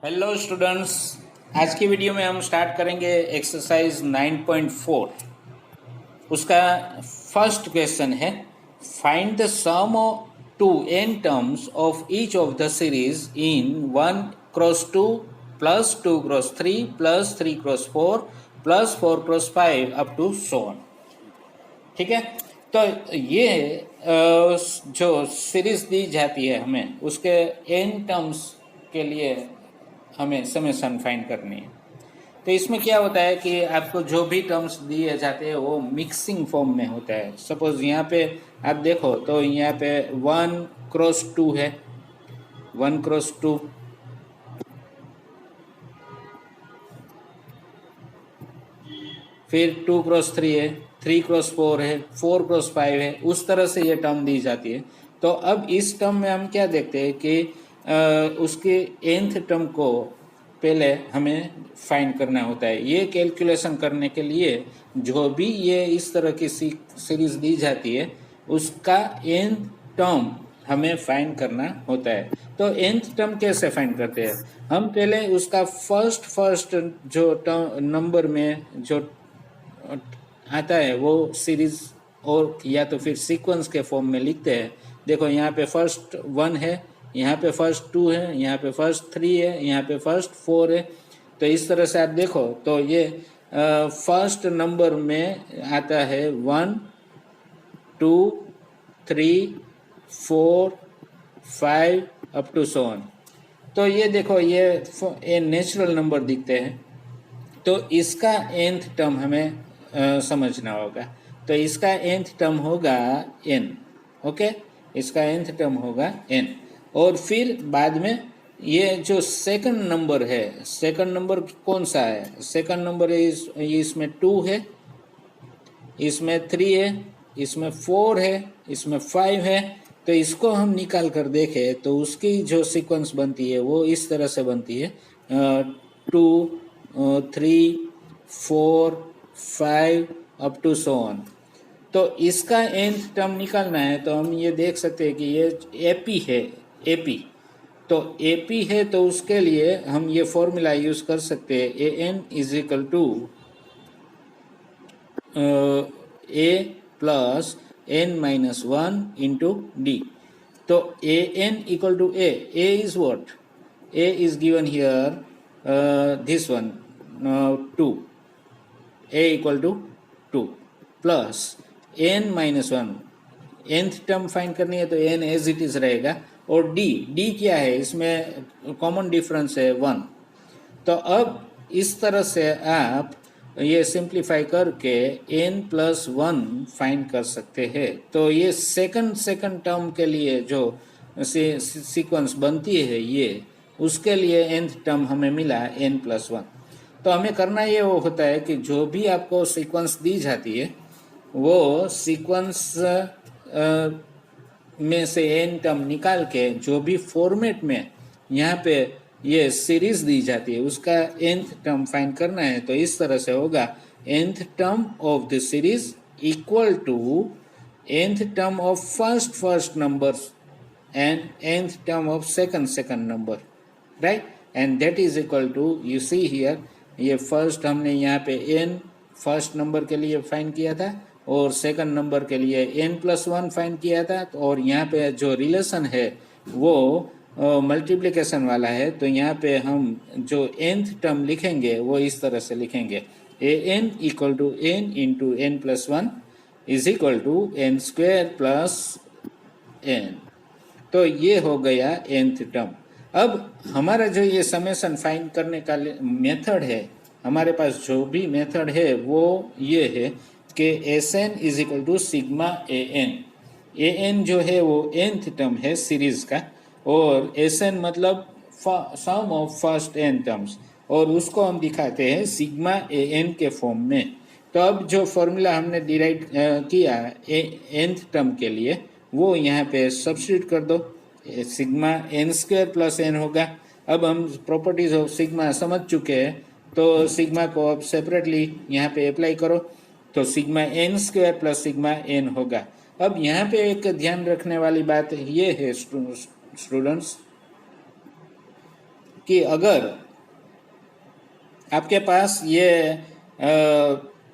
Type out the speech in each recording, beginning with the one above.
Hello students. आज की video में हम स्टार्ट करेंगे एक्सरसाइज 9.4। उसका फर्स्ट क्वेश्चन है find the sum to n terms of each of the series in 1x2 plus 2x3 plus 3x4 plus 4x5 up to so on. ठीक है, तो ये जो सीरीज दी जाती है हमें उसके एन टर्म्स के लिए हमें समेशन फाइंड करनी है। तो इसमें क्या होता है कि आपको जो भी टर्म्स दिए जाते हैं वो मिक्सिंग फॉर्म में होता है। सपोज यहाँ पे आप देखो तो यहाँ पे 1x2 है, 1x2, फिर 2x3 है, 3x4 है, 4x5 है, उस तरह से ये टर्म दी जाती है। तो अब इस टर्म में हम क्या देखते हैं कि उसके nth टर्म को पहले हमें फाइंड करना होता है। ये कैलकुलेशन करने के लिए जो भी ये इस तरह की सीरीज दी जाती है उसका nth टर्म हमें फाइंड करना होता है। तो nth टर्म कैसे फाइंड करते हैं? हम पहले उसका फर्स्ट जो टर्म नंबर में जो आता है वो सीरीज और या तो फिर सीक्वेंस के फॉर्म में लिखते हैं। देखो यहाँ पे फर्स्ट 1 है, यहाँ पे फर्स्ट 2 है, यहाँ पे फर्स्ट 3 है, यहाँ पे फर्स्ट 4 है। तो इस तरह से आप देखो तो ये फर्स्ट नंबर में आता है 1 2 3 4 5 अप टू सो ऑन। तो ये देखो ये नेचुरल नंबर दिखते हैं। तो इसका nth टर्म हमें समझना होगा। तो इसका nth टर्म होगा n। ओके, इसका nth टर्म होगा n। और फिर बाद में ये जो सेकंड नंबर है, सेकंड नंबर कौन सा है? सेकंड नंबर इसमें 2 है, इसमें 3 है, इसमें 4 है, इसमें 5 है। तो इसको हम निकाल कर देखें तो उसकी जो सीक्वेंस बनती है वो इस तरह से बनती है 2 3 4 5 अप टू सो ऑन। तो इसका nth टर्म निकालना है तो हम ये देख सकते हैं कि ये एपी है, एपी। तो एपी है तो उसके लिए हम ये फॉर्मूला यूज कर सकते हैं A N is equal to A plus N minus 1 into D. तो A N equal to A is what? A is given here this one 2, a equal to 2 plus n minus 1, nth term find करनी है तो n as it is रहेगा। और d क्या है? इसमें common difference है 1। तो अब इस तरह से आप ये सिंप्लीफाई करके n प्लस 1 फाइंड कर सकते हैं। तो ये सेकंड टर्म के लिए जो सीक्वेंस बनती है ये उसके लिए nth टर्म हमें मिला n प्लस 1। तो हमें करना ये वो होता है कि जो भी आपको सीक्वेंस दी जाती है वो सीक्वेंस में से एन टर्म निकाल के जो भी फॉर्मेट में यहाँ पे ये सीरीज दी जाती है उसका nth टर्म फाइंड करना है। तो इस तरह से होगा nth term of the series equal to nth term of first number and nth term of second number, right? And that is equal to, you see here, ये फर्स्ट हमने यहाँ पे n फर्स्ट नंबर के लिए find किया था और second number के लिए n प्लस 1 फाइंड किया था। और यहाँ पे जो रिलेशन है वो मल्टीप्लिकेशन वाला है। तो यहाँ पे हम जो nth टर्म लिखेंगे वो इस तरह से लिखेंगे A N equal to N into N plus 1 is equal to N square plus N. तो ये हो गया nth टर्म। अब हमारा जो ये समेशन फाइंड करने का मेथड है, हमारे पास जो भी मेथड है वो ये है कि s N is equal to sigma A n. A n जो है वो nth टर्म है सीरीज का और एस एन मतलब सम ऑफ फर्स्ट n टर्म्स, और उसको हम दिखाते हैं सिग्मा ए एन के फॉर्म में। तो अब जो फॉर्मूला हमने डिराइव किया nth टर्म के लिए वो यहाँ पे सब्स्टिट्यूट कर दो, sigma N square plus n होगा। अब हम प्रॉपर्टीज ऑफ सिग्मा समझ चुके हैं तो सिग्मा को अब सेपरेटली यहाँ पे अप्लाई करो तो sigma N square plus sigma n होगा। अब यहाँ पे एक ध्यान रखने वाली बात ये है स्टूडेंट्स कि अगर आपके पास ये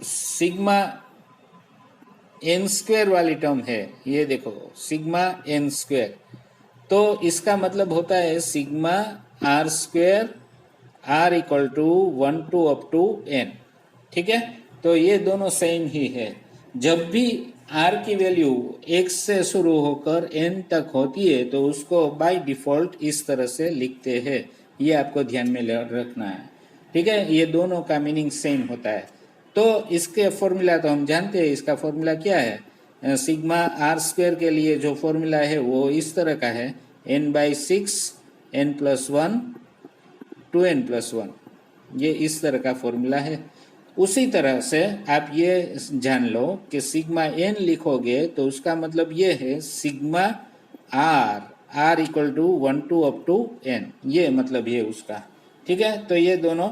सिग्मा एन स्क्वेयर वाली टर्म है, ये देखो सिग्मा एन स्क्वेयर, तो इसका मतलब होता है sigma r square r equal to 1 to up to n. ठीक है, तो ये दोनों सेम ही है। जब भी आर की वैल्यू x से शुरू होकर n तक होती है तो उसको बाय डिफॉल्ट इस तरह से लिखते हैं, ये आपको ध्यान में रखना है। ठीक है, ये दोनों का मीनिंग सेम होता है। तो इसके फॉर्मूला तो हम जानते हैं, इसका फॉर्मूला क्या है, सिग्मा आर स्क्वेयर के लिए जो फॉर्मूला है वो इस तरह का है, n/6 n+1 2n+1, ये इस तरह का फॉर्मूला है। उसी तरह से आप ये जान लो कि सिग्मा एन लिखोगे तो उसका मतलब ये है sigma r equal to 1 to up to n, ये मतलब ये उसका। ठीक है, तो ये दोनों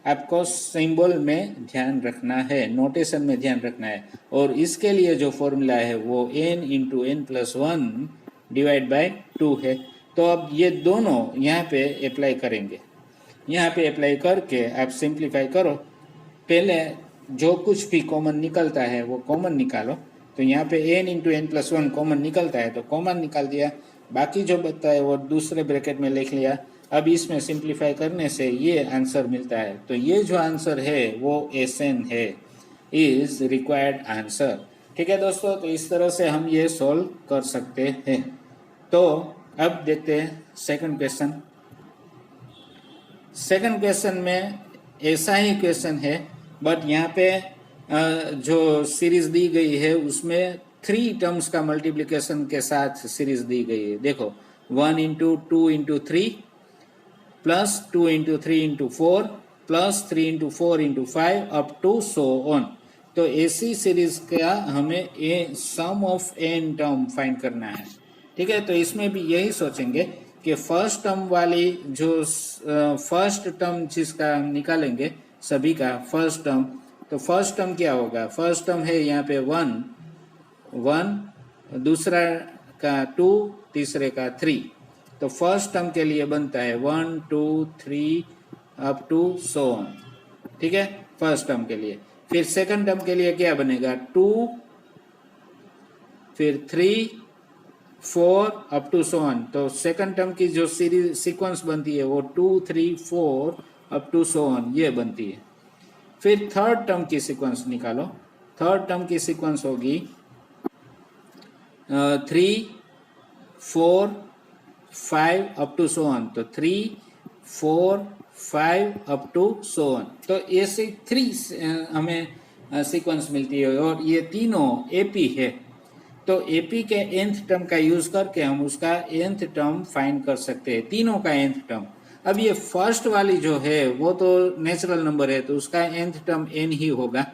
आपको सिंबल में ध्यान रखना है, नोटेशन में ध्यान रखना है। और इसके लिए जो फॉर्मूला है वो n into n+1 divide by 2 है। तो अब ये दोनों यहाँ पे अप्लाई करेंगे, यहाँ पे अप्लाई करके आप सिंप्लीफाई करो। पहले जो कुछ भी कॉमन निकलता है वो कॉमन निकालो। तो यहाँ पे n इंटू n+1 कॉमन निकलता है तो कॉमन निकाल दिया, बाकी जो बचता है वो दूसरे ब्रैकेट में लिख लिया। अब इसमें सिंप्लीफाई करने से ये आंसर मिलता है। तो ये जो आंसर है वो SN है, इज रिक्वायर्ड आंसर। ठीक है दोस्तों, तो इस तरह से हम ये सॉल्व कर सकते हैं। तो अब देखते हैं सेकंड क्वेश्चन। सेकंड क्वेश्चन में ऐसा ही क्वेश्चन है, बट यहाँ पे जो सीरीज दी गई है उसमें 3 टर्म्स का मल्टीप्लिकेशन के साथ सीरीज दी गई है। देखो 1 into 2 into 3 plus 2 into 3 into 4 plus 3 into 4 into 5 up to so on. तो ऐसी सीरीज का हमें sum of n term find करना है। ठीक है, तो इसमें भी यही सोचेंगे कि फर्स्ट टर्म वाली जो फर्स्ट टर्म जिसका हम निकालेंगे सभी का फर्स्ट टर्म, तो फर्स्ट टर्म क्या होगा, फर्स्ट टर्म है यहाँ पे 1, दूसरा का 2, तीसरे का 3। तो फर्स्ट टर्म के लिए बनता है 1 2 3 अप टू सो ऑन। ठीक है, फर्स्ट टर्म के लिए। फिर सेकंड टर्म के लिए क्या बनेगा, 2 फिर 3 4 अप टू सो ऑन। तो सेकंड टर्म की जो सीरीज सीक्वेंस बनती है वो 2 3 4 अप टू सो ऑन, ये बनती है। फिर थर्ड टर्म की सीक्वेंस निकालो। थर्ड टर्म की सीक्वेंस होगी 3 4 5 अप टू सो ऑन। तो 3 4 5 अप टू सो ऑन। तो ऐसे 3 हमें सीक्वेंस मिलती है और ये तीनों एपी है। तो एपी के nth टर्म का यूज करके हम उसका nth टर्म फाइंड कर सकते हैं, तीनों का nth टर्म। अब ये फर्स्ट वाली जो है वो तो नेचुरल नंबर है तो उसका nth टर्म n ही होगा।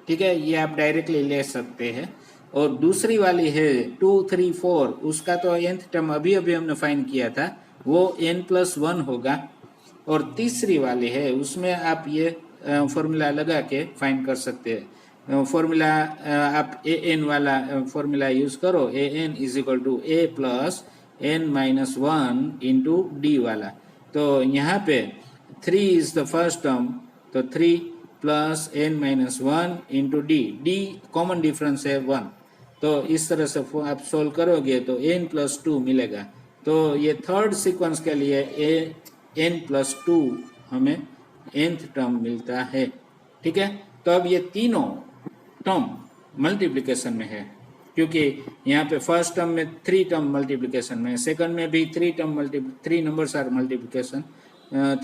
ठीक है, ये आप डायरेक्टली ले सकते हैं। और दूसरी वाली है 2 3 4, उसका तो nth टर्म अभी अभी हमने फाइंड किया था, वो n+1 होगा। और तीसरी वाली है उसमें आप ये फॉर्मूला लगा के फाइंड कर सकते हैं। फॉर्मूला आप an वाला फॉर्मूला यूज करो, an is equal to a plus n-1 into d वाला। तो यहाँ पे 3 इज द फर्स्ट टर्म, तो 3 plus n-1 into D common difference है 1। तो इस तरह से आप सोल्व करोगे तो n+2 मिलेगा। तो ये थर्ड सीक्वेंस के लिए n+2 हमें nth टर्म मिलता है। ठीक है, तो अब ये तीनों टर्म मल्टीप्लिकेशन में है, क्योंकि यहाँ पे फर्स्ट टर्म में 3 टर्म मल्टीप्लिकेशन में, सेकंड में भी 3 numbers are multiplication,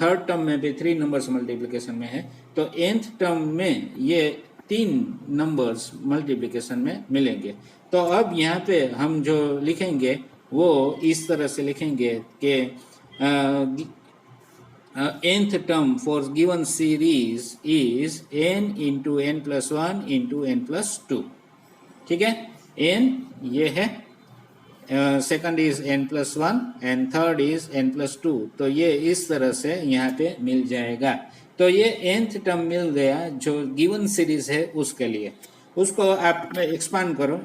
third term में भी 3 नंबर्स मल्टीप्लिकेशन में है। तो nth टर्म में ये 3 नंबर्स मल्टीप्लिकेशन में मिलेंगे। तो अब यहाँ पे हम जो लिखेंगे वो इस तरह से लिखेंगे कि nth term for given series is n into n+1 into n+2। ठीक है, n ये है, second is n+1 and third is n+2। तो ये इस तरह से यहाँ पे मिल जाएगा। तो ये nth टर्म मिल गया जो गिवन सीरीज है उसके लिए। उसको आप एक्सपांड करो,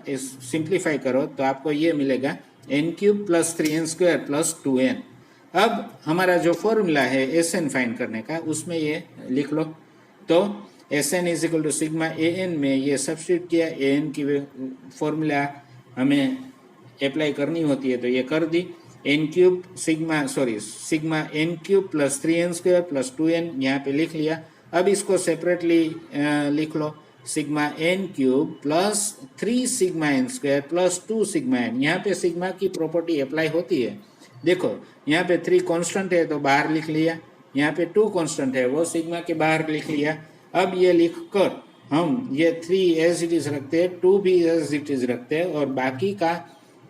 सिंप्लीफाई करो तो आपको ये मिलेगा n³ + 3n² + 2n। अब हमारा जो फॉर्मूला है एस एन फाइंड करने का, उसमें ये लिख लो। तो S N is equal to sigma A N में ये सब्स्टिट्यूट किया, ए एन की फॉर्मूला हमें अप्लाई करनी होती है तो ये कर दी। N cube sigma N cube plus 3n square plus 2n यहाँ पे लिख लिया। अब इसको सेपरेटली लिख लो, sigma N cube plus 3 sigma N square plus 2 sigma N. यहाँ पे सिग्मा की प्रॉपर्टी अप्लाई होती है। देखो यहाँ पे 3 कांस्टेंट है तो बाहर लिख लिया, यहाँ पे 2 कांस्टेंट है वो सिग्मा के बाहर लिख लिया। अब ये लिख कर हम ये 3 एज इट इज रखते हैं, 2 भी एज इट इज रखते हैं और बाकी का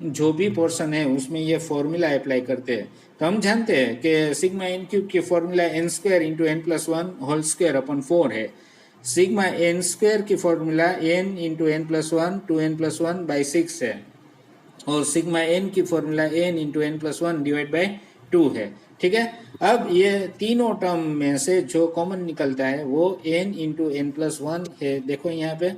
जो भी पोर्शन है उसमें ये फॉर्मूला अप्लाई करते हैं। तो हम जानते हैं कि सिग्मा एन क्यूब की formula n square into N plus 1 whole square upon 4 है। सिग्मा एन स्क्वायर की formula n into N plus 1 2n plus 1 by 6 है और सिग्मा एन की formula n into N plus 1 divide by 2 है। ठीक है, अब ये तीनों टर्म में से जो कॉमन निकलता है वो एन इंटू एन प्लस 1 है, देखो यहाँ पे।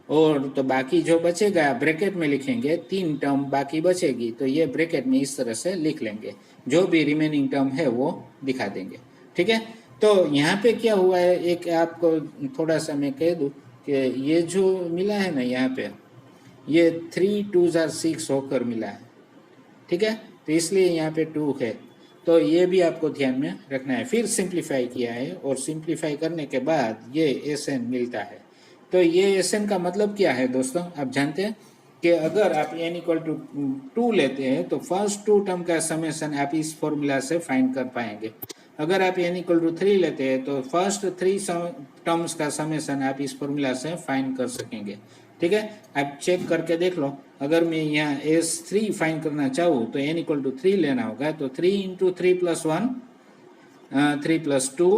और तो बाकी जो बचेगा ब्रैकेट में लिखेंगे, 3 टर्म बाकी बचेगी तो ये ब्रैकेट में इस तरह से लिख लेंगे, जो भी रिमेनिंग टर्म है वो दिखा देंगे। ठीक है, तो यहाँ पे क्या हुआ है, एक आपको थोड़ा सा मैं कह दूँ कि ये जो मिला है ना यहाँ पे, ये 3 2s are 6 होकर मिला है। ठीक है, तो इसलिए यहाँ पे 2 है, तो ये भी आपको ध्यान में रखना है। फिर सिंप्लीफाई किया है और सिंप्लीफाई करने के बाद ये एस एन मिलता है। तो ये एस एन का मतलब क्या है दोस्तों, आप जानते हैं कि अगर आप n इक्वल टू 2 लेते हैं तो फर्स्ट 2 टर्म का समेशन आप इस फॉर्मूला से फाइंड कर पाएंगे। अगर आप n इक्वल टू 3 लेते हैं तो फर्स्ट 3 टर्म्स का समेशन आप इस फॉर्मूला से फाइंड कर सकेंगे। ठीक है, आप चेक करके देख लो। अगर मैं यहाँ S3 फाइंड करना चाहूँ तो n इक्वल टू 3 लेना होगा, तो 3 into 3 plus 1 3 plus 2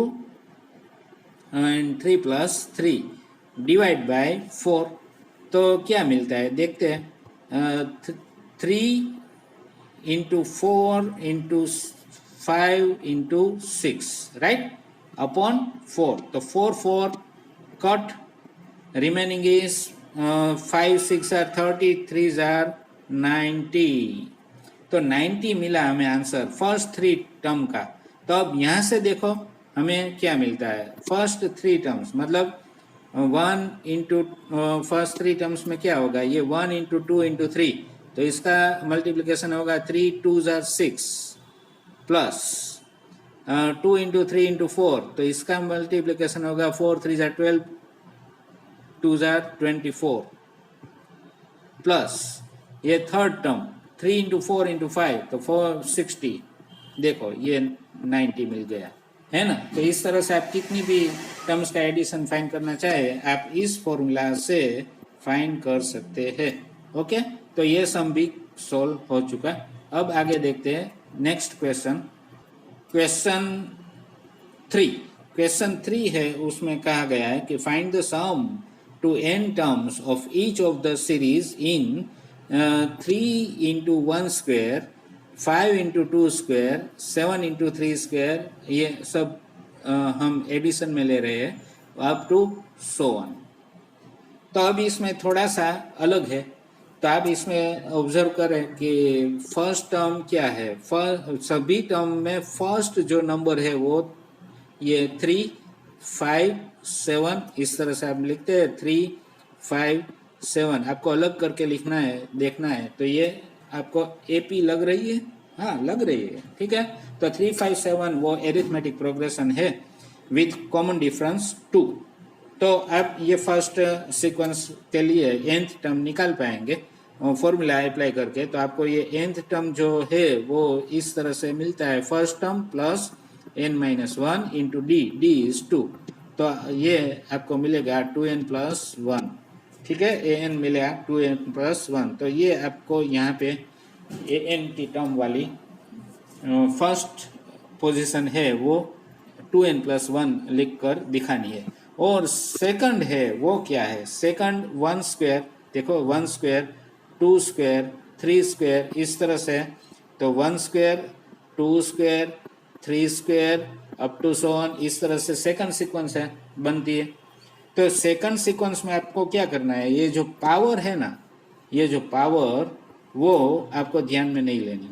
and 3 plus 3 divide by 4। तो क्या मिलता है देखते हैं, 3 into 4 into 5 into 6 right upon 4। तो 4 cut, remaining is 5 6 are 30 3s are 90। तो 90 मिला हमें आंसर फर्स्ट 3 टर्म का। तो अब यहाँ से देखो हमें क्या मिलता है, फर्स्ट 3 टर्म्स मतलब 1 इंटू फर्स्ट 3 टर्म्स में क्या होगा, ये 1 इंटू 2 इंटू 3, तो इसका मल्टीप्लिकेशन होगा 3 2s are 6 plus 2 into 3 into 4, तो इसका मल्टीप्लिकेशन होगा 4 3s are 12 2s are 24 plus ये थर्ड टर्म 3 इंटू 4 इंटू 5 तो 460, देखो ये 90 मिल गया है ना। तो इस तरह से आप कितनी भी टर्म्स का एडिशन फाइंड करना चाहे आप इस फॉर्मूला से फाइंड कर सकते हैं। ओके, तो ये सम भी सॉल्व हो चुका। अब आगे देखते हैं नेक्स्ट क्वेश्चन, क्वेश्चन 3 है, उसमें कहा गया है कि find the sum to n terms of each of the series in 3 into 1 square, 5 into 2 square, 7 into 3 square, ये सब हम एडिशन में ले रहे हैं अप टू so on। तो अब इसमें थोड़ा सा अलग है, तो आप इसमें ऑब्जर्व करें कि फर्स्ट टर्म क्या है, सभी टर्म में फर्स्ट जो नंबर है वो ये 3 5 7 इस तरह से आप लिखते हैं 3 5 7, आपको अलग करके लिखना है, देखना है। तो ये आपको AP लग रही है, हाँ लग रही है, ठीक है। तो 3 5 7 वो एरिथमेटिक प्रोग्रेशन है विथ कॉमन डिफरेंस 2। तो आप ये फर्स्ट सीक्वेंस के लिए nth टर्म निकाल पाएंगे फॉर्मूला अप्लाई करके। तो आपको ये nth टर्म जो है वो इस तरह से मिलता है, first term plus n-1 into d is 2, तो ये आपको मिलेगा 2n प्लस 1। ठीक है, an मिलेगा 2n प्लस 1। तो ये आपको यहाँ पे an की टर्म वाली फर्स्ट पोजीशन है वो 2n प्लस 1 लिख कर दिखानी है। और सेकंड है वो क्या है, सेकंड 1 स्क्वायर, देखो 1 स्क्वायर 2 स्क्वायर 3 स्क्वायर इस तरह से। तो 1 square 2 square 3 square up to so on, इस तरह से सेकंड सीक्वेंस है बनती है। तो सेकंड सीक्वेंस में आपको क्या करना है, ये जो पावर है ना, ये जो पावर वो आपको ध्यान में नहीं लेनी।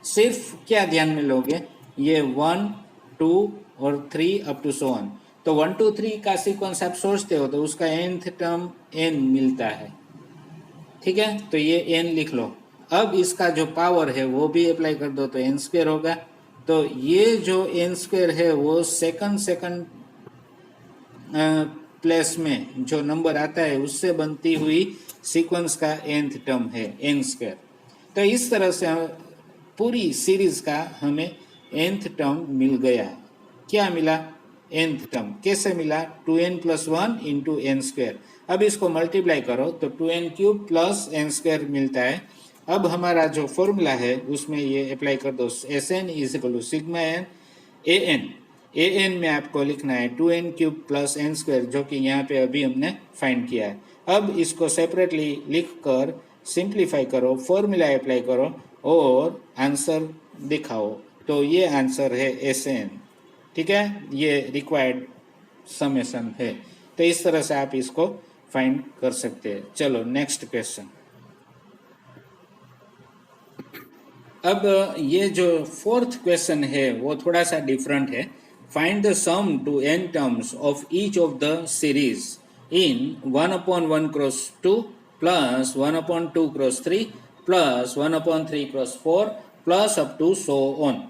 सिर्फ क्या ध्यान में लोगे, ये 1, 2 और 3 अप टू सो ऑन। तो 1, 2, 3 का सीक्वेंस आप सोचते हो तो उसका nth टर्म n मिलता है, ठीक है। तो ये n लिख लो। अब इसका जो पावर है वो भी अप्लाई कर दो तो n स्क्वायर होगा। तो ये जो n स्क्वायर है वो सेकंड प्लेस में जो नंबर आता है उससे बनती हुई सीक्वेंस का nth टर्म है n स्क्वायर। तो इस तरह से पूरी सीरीज का हमें nth टर्म मिल गया। क्या मिला, nth टर्म। कैसे मिला, 2n + 1 इंटू एन स्क्वायर। अब इसको मल्टीप्लाई करो तो 2n³ + n स्क्वायर मिलता है। अब हमारा जो फॉर्मूला है उसमें ये अप्लाई कर दो, Sn = sigma n a n में आपको लिखना है 2n³ + n स्क्वायर, जो कि यहाँ पे अभी हमने फाइंड किया है। अब इसको सेपरेटली लिख कर सिंप्लीफाई करो, फॉर्मूला अप्लाई करो और आंसर दिखाओ। तो ये आंसर है Sn, ठीक है। ये रिक्वायर्ड समेशन है। तो इस तरह से आप इसको फाइंड कर सकते हैं। चलो नेक्स्ट क्वेश्चन। अब ये जो फोर्थ क्वेश्चन है वो थोड़ा सा डिफरेंट है। Find the sum to n terms of each of the series in 1/1 cross 2 plus 1/2 cross 3 plus 1/3 cross 4 plus up to so on,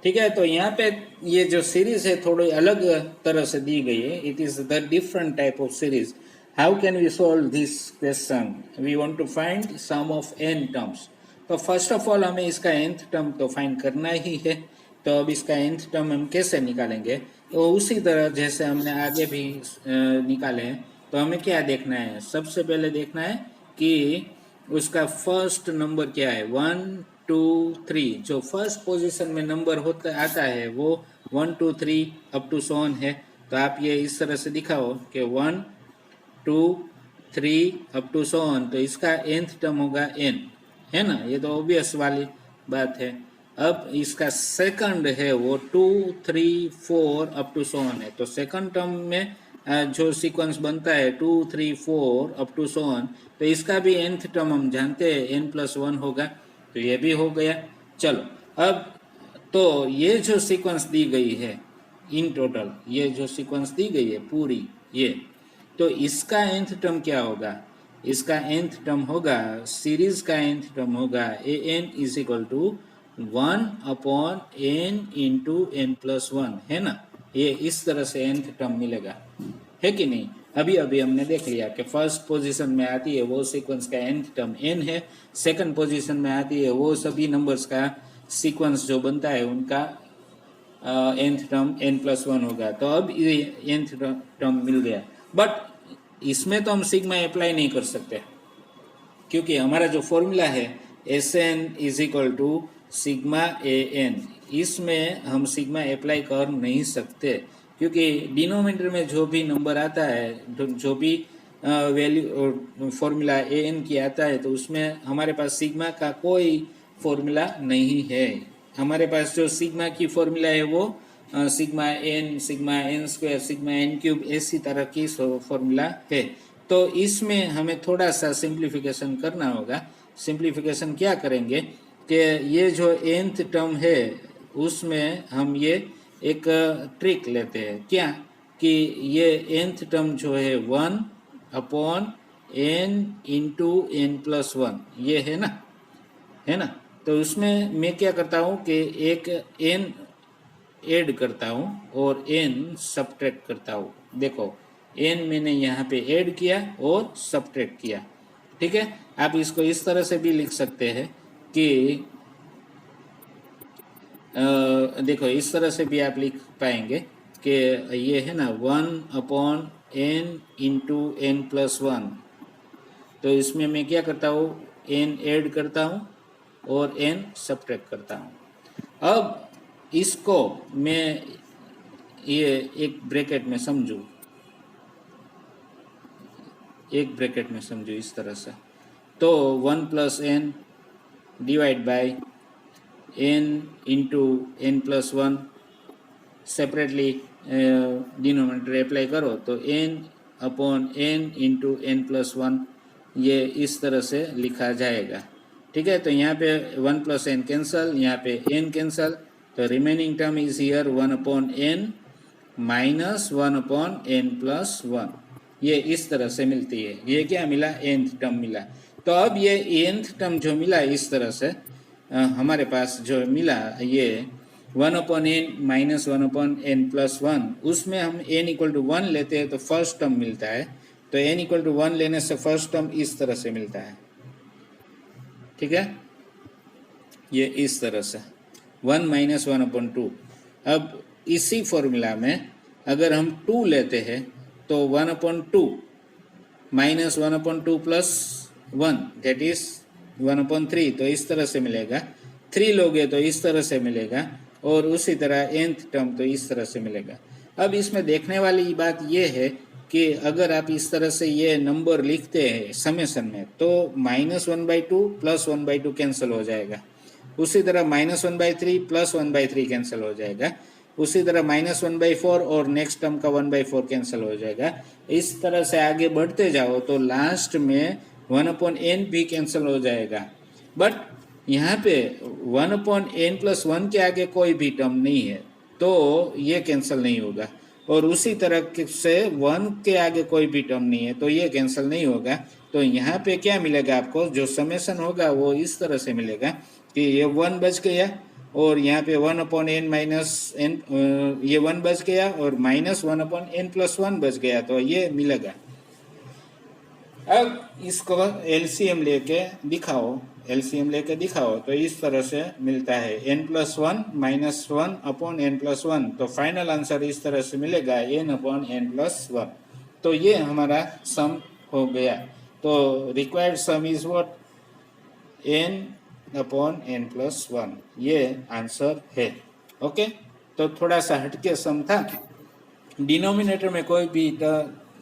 ठीक है। तो यहाँ पे ये जो सीरीज है थोड़ी अलग तरह से दी गई है। It is the different type of series. How can we solve this question, we want to find sum of n terms. तो फर्स्ट ऑफ ऑल हमें इसका nth टर्म तो फाइंड करना ही है। तो अब इसका nth टर्म हम कैसे निकालेंगे, तो उसी तरह जैसे हमने आगे भी निकाले हैं। तो हमें क्या देखना है, सबसे पहले देखना है कि उसका फर्स्ट नंबर क्या है, 1, 2, 3। जो फर्स्ट पोजीशन में नंबर होता आता है वो 1, 2, 3 अप टू सो ऑन है। तो आप ये इस तरह से दिखाओ कि 1, 2, 3 अप टू सो ऑन। तो इसका nth टर्म होगा n, है ना। ये तो ऑब्वियस वाली बात है। अब इसका सेकंड है वो 2, 3, 4 अप टू सो ऑन है। तो सेकंड टर्म में जो सीक्वेंस बनता है 2, 3, 4 अप टू सो ऑन, तो इसका भी nth टर्म हम जानते हैं n+1 होगा। तो ये भी हो गया। चलो अब तो ये जो सीक्वेंस दी गई है इन टोटल, ये जो सीक्वेंस दी गई है पूरी ये, तो इसका nth टर्म क्या होगा, इसका nth टर्म होगा, सीरीज का nth टर्म होगा an = 1/n × n+1, है ना। ये इस तरह से nth टर्म मिलेगा, है कि नहीं। अभी अभी हमने देख लिया कि फर्स्ट पोजीशन में आती है वो सीक्वेंस का nth टर्म n है, सेकंड पोजीशन में आती है वो सभी नंबर्स का सीक्वेंस जो बनता है उनका nth टर्म n+1 होगा। तो अब ये nth टर्म मिल गया। बट इसमें तो हम सिग्मा अप्लाई नहीं कर सकते, क्योंकि हमारा जो फॉर्मूला है Sn = सिग्मा an, इसमें हम सिग्मा अप्लाई कर नहीं सकते, क्योंकि डिनोमिनेटर में जो भी नंबर आता है, जो भी वैल्यू फॉर्मूला an की आता है, तो उसमें हमारे पास सिग्मा का कोई फॉर्मूला नहीं है। हमारे पास जो सिग्मा की फॉर्मूला है वो sigma n, sigma n², sigma n³ ऐसी तरह की फॉर्मूला है। तो इसमें हमें थोड़ा सा सिंप्लीफिकेशन करना होगा। सिंप्लीफिकेशन क्या करेंगे कि ये जो nth टर्म है उसमें हम ये एक ट्रिक लेते हैं, क्या कि ये nth टर्म जो है 1/n × n+1 ये है ना, है ना। तो उसमें मैं क्या करता हूँ कि एक n ऐड करता हूँ और n सब्ट्रैक्ट करता हूँ। देखो n मैंने यहाँ पे ऐड किया और सब्ट्रैक्ट किया, ठीक है। आप इसको इस तरह से भी लिख सकते हैं कि देखो इस तरह से भी आप लिख पाएंगे कि ये है ना 1/n × n+1। तो इसमें मैं क्या करता हूँ, n ऐड करता हूँ और n सब्ट्रैक्ट करता हूँ। अब इसको मैं ये एक ब्रैकेट में समझूँ, एक ब्रैकेट में समझो इस तरह से। तो 1 + n divide by n × n+1 separately denominator apply करो तो n/n × n+1 ये इस तरह से लिखा जाएगा। ठीक है, तो यहाँ पे 1 प्लस एन कैंसल, यहाँ पे एन कैंसल, तो remaining term is here 1/n minus 1/n+1। ये इस तरह से मिलती है। ये क्या मिला? nth टर्म मिला। तो अब ये nth टर्म जो मिला इस तरह से हमारे पास जो मिला ये 1/n माइनस 1/n+1, उसमें हम n=1 लेते हैं तो फर्स्ट टर्म मिलता है। तो n=1 लेने से फर्स्ट टर्म इस तरह से मिलता है। ठीक है, ये इस तरह से 1 माइनस 1/2। अब इसी फॉर्मूला में अगर हम 2 लेते हैं तो 1/2 माइनस 1/2 प्लस 1 दैट इज 1/3, तो इस तरह से मिलेगा। 3 लोगे तो इस तरह से मिलेगा, और उसी तरह nth टर्म तो इस तरह से मिलेगा। अब इसमें देखने वाली बात यह है कि अगर आप इस तरह से ये नंबर लिखते हैं समेशन में तो -1/2 प्लस 1/2 कैंसिल हो जाएगा। उसी तरह -1/3 प्लस 1/3 कैंसिल हो जाएगा। उसी तरह -1/4 और नेक्स्ट टर्म का 1/4 कैंसिल हो जाएगा। इस तरह से आगे बढ़ते जाओ तो लास्ट में 1/n भी कैंसिल हो जाएगा। बट यहाँ पे 1/n+1 के आगे कोई भी टर्म नहीं है तो ये कैंसिल नहीं होगा, और उसी तरह से 1 के आगे कोई भी टर्म नहीं है तो ये कैंसिल नहीं होगा। तो यहाँ पे क्या मिलेगा आपको? जो समेशन होगा वो इस तरह से मिलेगा कि ये 1 बच गया, और यहाँ पे 1/n माइनस n, ये 1 बच गया और माइनस 1/n+1 बच गया, तो ये मिलेगा। अब इसको एलसीएम लेके दिखाओ तो इस तरह से मिलता है n+1 माइनस 1/n+1, तो फाइनल आंसर इस तरह से मिलेगा n/n+1। तो ये हमारा सम हो गया। तो required some is what? n/n+1, ये आंसर है। ओके, तो थोड़ा सा हटके सम था। डिनोमिनेटर में कोई भी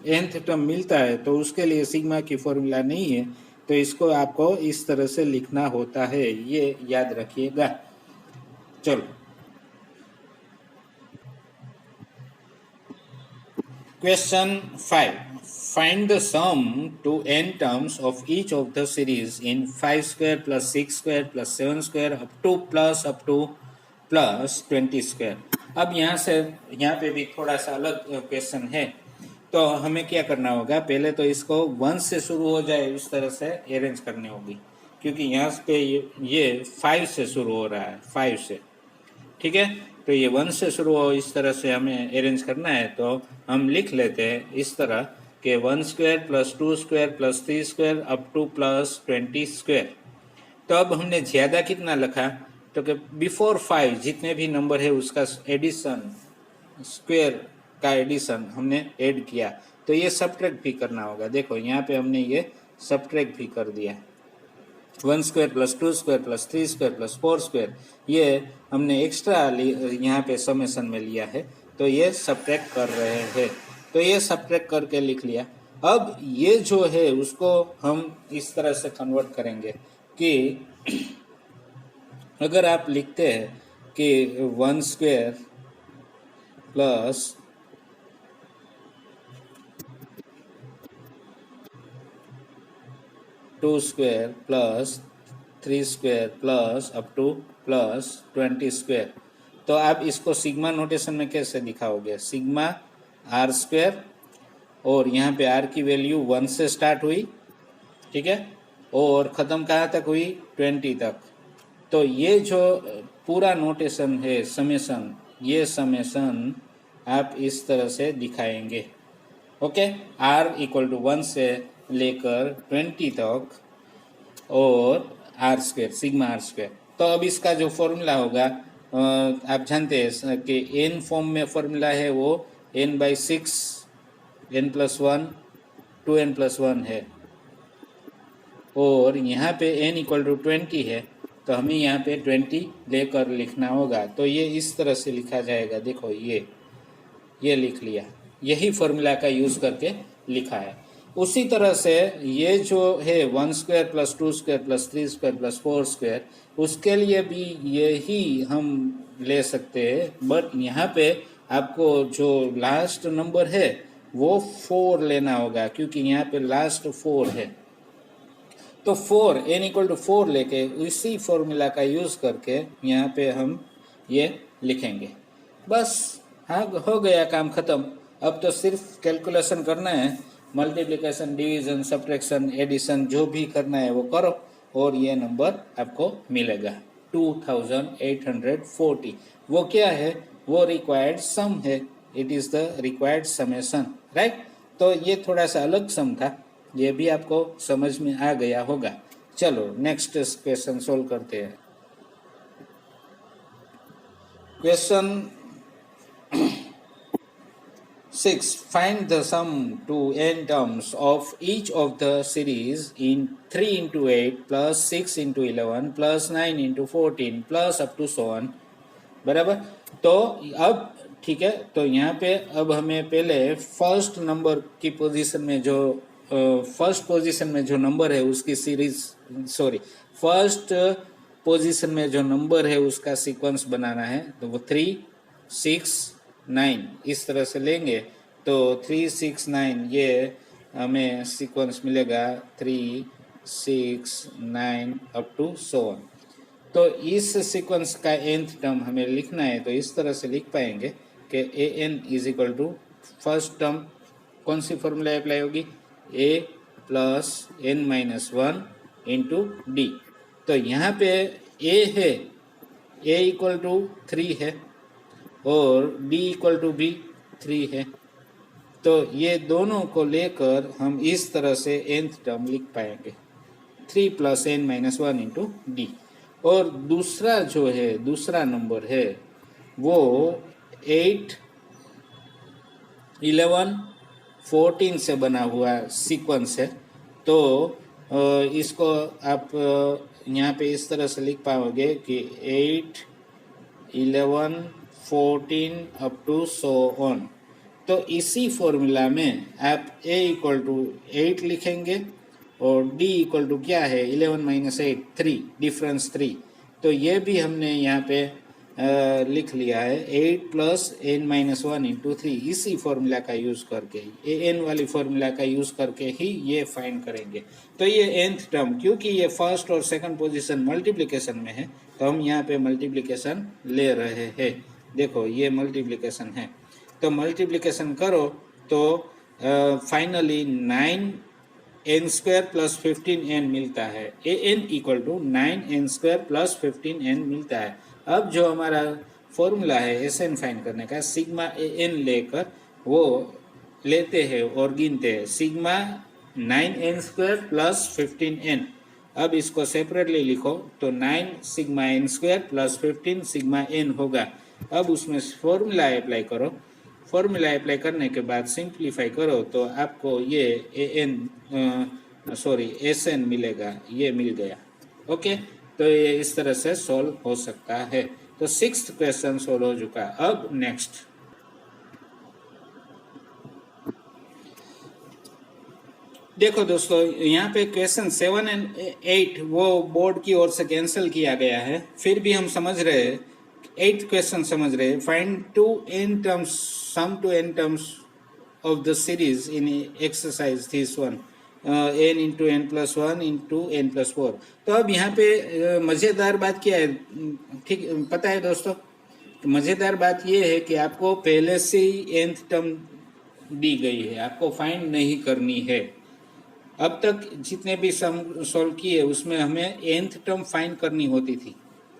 nth टर्म मिलता है तो उसके लिए सिग्मा की फॉर्मूला नहीं है, तो इसको आपको इस तरह से लिखना होता है, ये याद रखिएगा। चलो question 5, find the sum to n terms of each of the series in 5² + 6² + 7² up to +20²। अब यहाँ पे भी थोड़ा सा अलग क्वेश्चन है। तो हमें क्या करना होगा? पहले तो इसको 1 से शुरू हो जाए इस तरह से अरेंज करनी होगी, क्योंकि यहाँ पे ये 5 से शुरू हो रहा है, 5 से। ठीक है, तो ये 1 से शुरू हो इस तरह से हमें अरेंज करना है। तो हम लिख लेते हैं इस तरह के 1² + 2² + 3² अप टू +20²। तो अब हमने ज़्यादा कितना लिखा? तो कि बिफोर 5 जितने भी नंबर है उसका एडिशन, स्क्वायर का एडिशन हमने ऐड किया, तो ये सब्ट्रैक्ट भी करना होगा। देखो यहाँ पे हमने ये सब्ट्रैक्ट भी कर दिया। 1² + 2² + 3² + 4², ये हमने एक्स्ट्रा यहाँ पे समेशन में लिया है, तो ये सब्ट्रैक्ट कर रहे हैं। तो ये सब्ट्रैक्ट करके लिख लिया। अब ये जो है उसको हम इस तरह से कन्वर्ट करेंगे कि अगर आप लिखते हैं कि 1² plus 2² plus 3² plus up to +20², तो आप इसको सिग्मा नोटेशन में कैसे दिखाओगे? सिग्मा r², और यहाँ पे r की वैल्यू 1 से स्टार्ट हुई, ठीक है, और ख़त्म कहाँ तक हुई? 20 तक। तो ये जो पूरा नोटेशन है समेशन, ये समेशन आप इस तरह से दिखाएंगे। ओके, r = 1 से लेकर 20 तक, और r², सिग्मा r²। तो अब इसका जो फॉर्मूला होगा आप जानते हैं कि n फॉर्म में फॉर्मूला है वो n/6 n+1 2n+1 है, और यहाँ पे n = 20 है, तो हमें यहाँ पे 20 लेकर लिखना होगा। तो ये इस तरह से लिखा जाएगा। देखो ये लिख लिया, यही फॉर्मूला का यूज़ करके लिखा है। उसी तरह से ये जो है 1² + 2² + 3² + 4², उसके लिए भी यही हम ले सकते हैं, बट यहाँ पे आपको जो लास्ट नंबर है वो 4 लेना होगा, क्योंकि यहाँ पे लास्ट 4 है। तो 4 n इक्वल टू 4 लेके उसी फॉर्मूला का यूज़ करके यहाँ पे हम ये लिखेंगे। बस हाँ, हो गया काम ख़त्म। अब तो सिर्फ कैलकुलेशन करना है, मल्टीप्लिकेशन, डिवीज़न, सब्ट्रैक्शन, एडिशन जो भी करना है वो करो और ये नंबर आपको मिलेगा 2840। वो क्या है? वो रिक्वायर्ड सम है, it is the required summation, right. तो ये थोड़ा सा अलग सम था, ये भी आपको समझ में आ गया होगा। चलो नेक्स्ट क्वेश्चन सोल्व करते हैं। Question 6. Find the sum to n terms of each of the series in 3 into 8 plus 6 into 11 plus 9 into 14 plus up to so on। बराबर। तो अब ठीक है, तो यहाँ पे अब हमें पहले फर्स्ट नंबर की पोजीशन में जो फर्स्ट पोजीशन में जो नंबर है उसकी सीरीज, फर्स्ट पोजीशन में जो नंबर है उसका सीक्वेंस बनाना है। तो वो 3, 6, 9 इस तरह से लेंगे तो 3, 6, 9 ये हमें सीक्वेंस मिलेगा 3, 6, 9 अप टू सो ऑन। तो इस सीक्वेंस का nth टर्म हमें लिखना है, तो इस तरह से लिख पाएंगे कि an is equal to first term कौन सी फॉर्मूला अप्लाई होगी? a plus n minus 1 into D. तो यहाँ पे a है, a इक्वल टू 3 है और d इक्वल टू भी 3 है। तो ये दोनों को लेकर हम इस तरह से nth टर्म लिख पाएंगे 3 plus n minus 1 into D. और दूसरा जो है, दूसरा नंबर है वो 8, 11, 14 से बना हुआ सीक्वेंस है। तो इसको आप यहाँ पे इस तरह से लिख पाओगे कि 8, 11, 14 अप टू सो ऑन। तो इसी फॉर्मूला में आप a इक्वल टू 8 लिखेंगे और d इक्वल टू क्या है? 11 माइनस 8, 3, डिफरेंस 3। तो ये भी हमने यहाँ पे लिख लिया है 8 प्लस n माइनस 1 इंटू 3, इसी फॉर्मूला का यूज़ करके, an वाली फॉर्मूला का यूज़ करके ही ये फाइंड करेंगे। तो ये nth टर्म, क्योंकि ये फर्स्ट और सेकंड पोजीशन मल्टीप्लिकेशन में है तो हम यहाँ पे मल्टीप्लिकेशन ले रहे हैं। देखो ये मल्टीप्लिकेशन है, तो मल्टीप्लिकेशन करो तो finally 9n square plus 15n मिलता है। an equal to 9n square plus 15n मिलता है। अब जो हमारा फॉर्मूला है Sn फाइंड करने का, सिग्मा an लेकर वो लेते हैं और गिनते हैं sigma 9n square plus 15n। अब इसको सेपरेटली लिखो तो 9 sigma n square plus 15 sigma n होगा। अब उसमें फॉर्मूला अप्लाई करो, फॉर्मूला अप्लाई करने के बाद सिंप्लीफाई करो तो आपको ये Sn मिलेगा, ये मिल गया। ओके, तो ये इस तरह से सॉल्व हो सकता है। तो 6th क्वेश्चन सॉल्व हो चुका। अब नेक्स्ट देखो दोस्तों, यहाँ पे क्वेश्चन 7 और 8 वो बोर्ड की ओर से कैंसिल किया गया है, फिर भी हम समझ रहे हैं 8th क्वेश्चन समझ रहे हैं। Find sum to n terms of the series in exercise this one n into n plus 1 into n plus 4। तो अब यहाँ पे मज़ेदार बात क्या है, ठीक पता है दोस्तों? मज़ेदार बात ये है कि आपको पहले से ही nth टर्म दी गई है, आपको फाइंड नहीं करनी है। अब तक जितने भी सम सॉल्व किए उसमें हमें nth टर्म फाइंड करनी होती थी।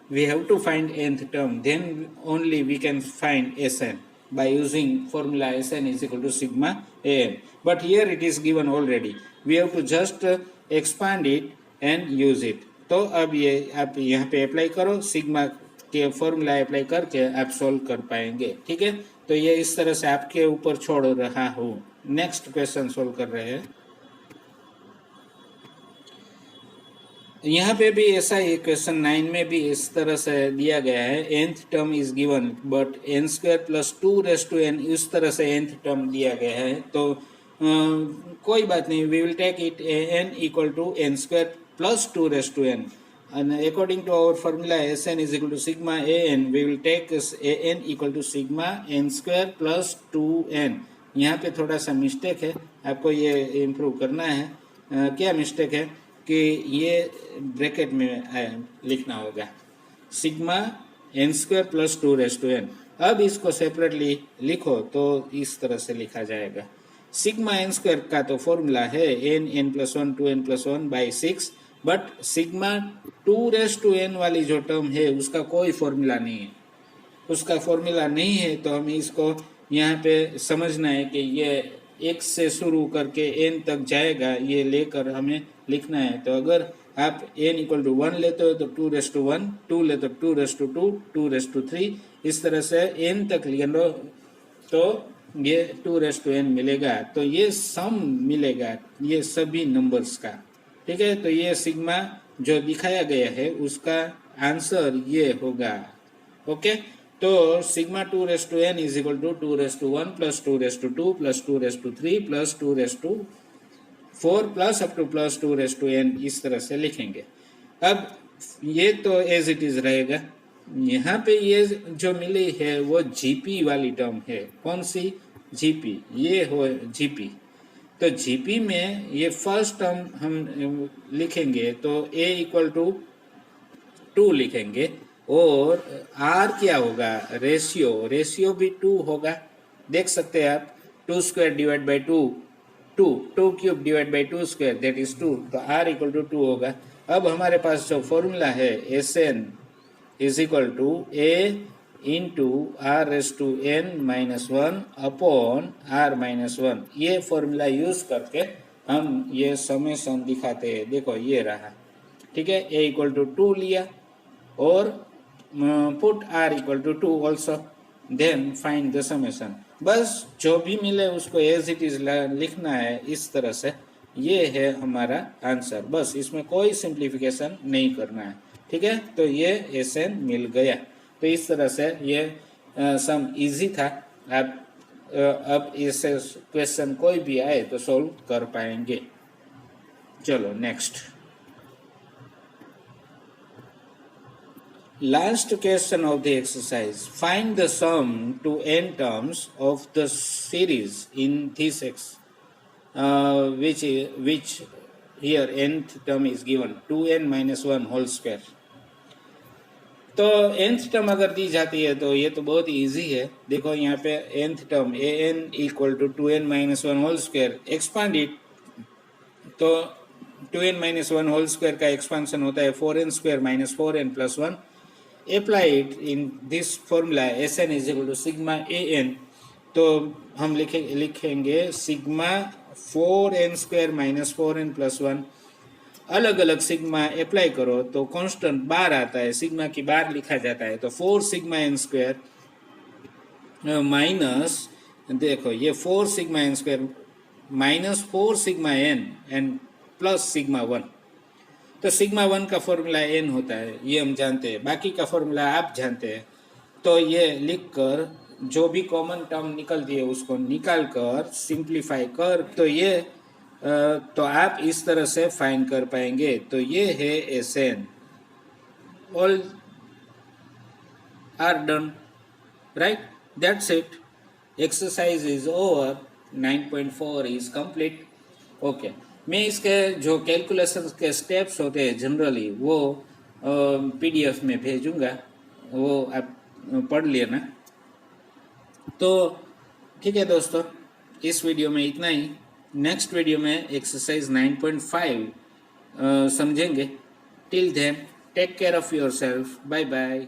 We have to find nth term, then only we can find Sn by using formula Sn is equal to sigma an. But here it is given already. We have to just expand it and use it. तो अब ये आप यहाँ पे apply करो, sigma के formula apply करके आप सॉल्व कर पाएंगे। ठीक है, तो ये इस तरह से आपके ऊपर छोड़ रहा हूँ। नेक्स्ट क्वेश्चन सॉल्व कर रहे हैं। यहाँ पे भी ऐसा ही क्वेश्चन 9 में भी इस तरह से दिया गया है, nth term is given but n square plus 2 raise to n, इस तरह से nth टर्म दिया गया है। तो कोई बात नहीं, we will take it n equal to n square plus 2 raise to n and according to our formula Sn is equal to sigma an, we will take an equal to sigma n square plus 2n। यहाँ पे थोड़ा सा mistake है, आपको ये improve करना है। क्या मिस्टेक है कि ये ब्रैकेट में लिखना होगा sigma N square plus 2n। अब इसको सेपरेटली लिखो तो इस तरह से लिखा जाएगा। सिग्मा एन स्क्वायर का तो फॉर्मूला है n plus 1 2n plus 1 by 6, but sigma 2n वाली जो टर्म है उसका कोई फॉर्मूला नहीं है। उसका फॉर्मूला नहीं है तो हमें इसको यहाँ पे समझना है कि ये x से शुरू करके n तक जाएगा, ये लेकर हमें लिखना है। तो अगर आप n इक्वल टू 1 लेते हो तो 2 1, 2 ले तो 2 2, 2 3, इस तरह से n तक ले लो तो ये 2n मिलेगा। तो ये सम मिलेगा ये सभी नंबर्स का, ठीक है। तो ये सिग्मा जो दिखाया गया है उसका आंसर ये होगा। ओके, तो sigma 2n is equal to 2 1 plus 2 plus 2 plus 2 plus up to plus 2n इस तरह से लिखेंगे। अब ये तो एज इट इज रहेगा। यहाँ पे ये जो मिली है वो जीपी वाली टर्म है। कौन सी? जीपी, ये हो जीपी। तो जीपी में ये फर्स्ट टर्म हम लिखेंगे तो a इक्वल टू 2 लिखेंगे और r क्या होगा? रेशियो भी 2 होगा। देख सकते हैं आप, 2 square divide by 2 cube divide by 2 square that is 2। तो r इक्वल टू 2 होगा। अब हमारे पास जो फॉर्मूला है Sn is equal to a into r raise to n minus 1 upon r minus 1। ये फॉर्मूला यूज करके हम ये समेशन दिखाते हैं। देखो ये रहा, ठीक है। a इक्वल टू 2 लिया और put r equal to 2 also, then find the summation. बस जो भी मिले उसको एज इट इज लिखना है इस तरह से। ये है हमारा आंसर, बस इसमें कोई सिंप्लीफिकेशन नहीं करना है, ठीक है। तो ये Sn मिल गया। तो इस तरह से ये सम इजी था। आप अब इस क्वेश्चन कोई भी आए तो सोल्व कर पाएंगे। चलो next, last question of the exercise. Find the sum to n terms of the series in this which here nth term is given 2n minus 1 whole square। तो nth टर्म अगर दी जाती है तो ये तो बहुत ही इजी है। देखो यहाँ पे nth term an equal to 2n minus 1 whole square, expand it तो 2n माइनस 1 होल स्क्वायर का एक्सपांशन होता है 4n square minus 4n plus 1। Apply it in this formula Sn is equal to sigma an। तो हम लिखेंगे sigma 4n square minus 4n plus 1। अलग अलग sigma apply करो तो कांस्टेंट बार आता है, सिग्मा की बार लिखा जाता है। तो 4 सिग्मा n स्क्वायर माइनस, देखो ये 4 sigma n square minus 4 sigma n and plus sigma 1। तो सिग्मा 1 का फॉर्मूला n होता है, ये हम जानते हैं। बाकी का फॉर्मूला आप जानते हैं। तो ये लिख कर जो भी कॉमन टर्म निकलती है उसको निकाल कर सिंप्लीफाई कर तो ये तो आप इस तरह से फाइंड कर पाएंगे। तो ये है Sn। All are done, right? That's it. Exercise is over. 9.4 is complete. Okay, मैं इसके जो कैलकुलेशन के स्टेप्स होते हैं जनरली वो PDF में भेजूंगा, वो आप पढ़ लेना। तो ठीक है दोस्तों, इस वीडियो में इतना ही। नेक्स्ट वीडियो में एक्सरसाइज 9.5 समझेंगे। Till then take care of yourself. Bye bye.